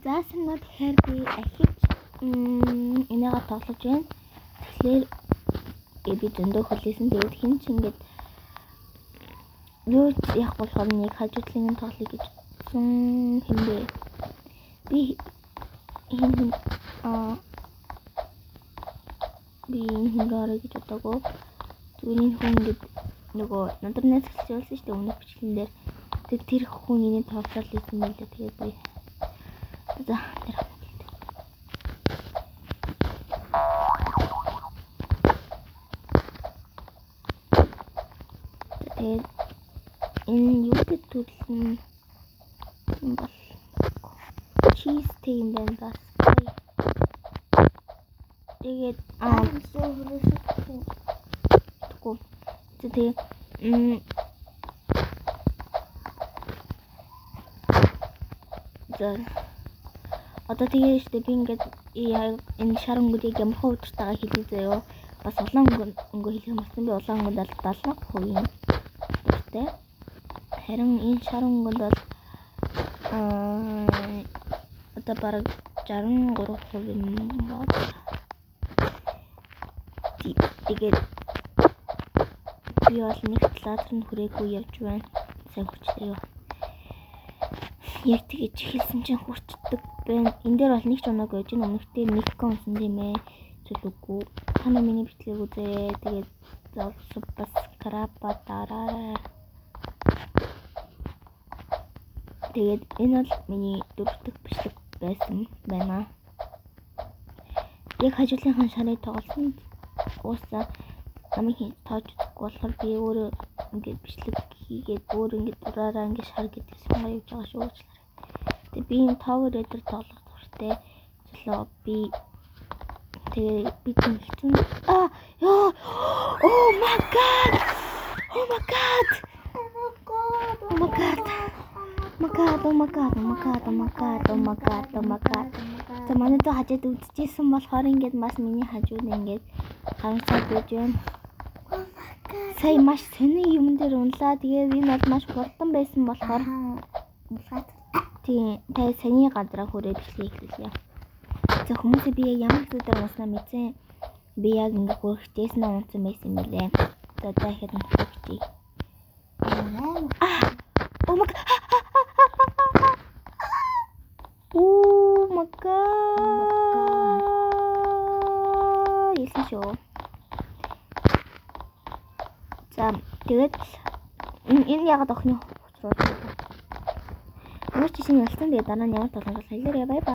За санаа тэгэхээр би ахиж энэгээ тоглож байна. Тэгэхээр би зөндөө хүлээсэн. Тэгээд хин ч ингээд юу яах болохоор нэг хажуудлын тоглоё гэж хэмбэ. Би хингээр гэж бодоагүй. Түүний хүн ингээд нөгөө надад найзлж явуулсан шүү дээ өмнөх бичлэгэн дээр. Тэр хүн энэ тоглолт хийсэн байлаа. Тэгээд би за тэр тэгээд энэ юутэй төлсөн бол cheese тийм байна бас. Тэгээд тэгээд одоо тэгээ штэ би ингээд энэ шарангуудыг ямар хөвдөртэйгээ хэлээ заяо. Бас улаан өнгө хэлэх юмсан би улаан өнгөнд 70% тэ. Харин энэ шарангууд бол одоо бараг 63% юм байна. Тэгээд би бол нэг лазер нь хүрээгүй явж байна. Сайн хүчтэй юу. Яг тэгэж хэлсэн чинь хүрчдэг байна. Энд дээр бол нэг ч унаг байж гэн өмнөхтэй микро унсан тийм ээ. Зүлэггүй. Таны миний бичлэг үзээ. Тэгээд бас крапа дараа. Тэгээд энэ бол миний дөрөвдөг бичлэг байсан байна. Яг хажуудлынхан шарыг тоглосон. Уусаа намайг тоож үзэхгүй болохоор би өөрөө ингээд бичлэг хийгээд өөр ингээд ураараа ингээд шар гэдэг юм явж байгаа шүү. Тэгээд би энэ Tower Raider тоглох туфтаа зөвлөө би тэгээд би тэмцэн oh my god За манай дэ хажууд үзчихсэн болохоор ингээд бас миний хажууд ингээд харамсаад байж байна. Сая маш сони юм дээр унлаа. Тэгээд энэ бол маш хурдан байсан болохоор тийм тай саний гадраа хүрээ бичлэг хийлээ. За хүмүүсээ би ямар зүйлээр унснаа мэдсэн. Би яг ингээд хөрөхтэйс нь унсан байсан юм лээ. За дахиад нь хөрөхтэй. Oh my god. Яасан шүү. За тэгээд энэ ягаад охины хоцроо. Ямар ч юм ялсан. Тэгээд дараа нь ямар тоглож хэлээрэй. Бай бай.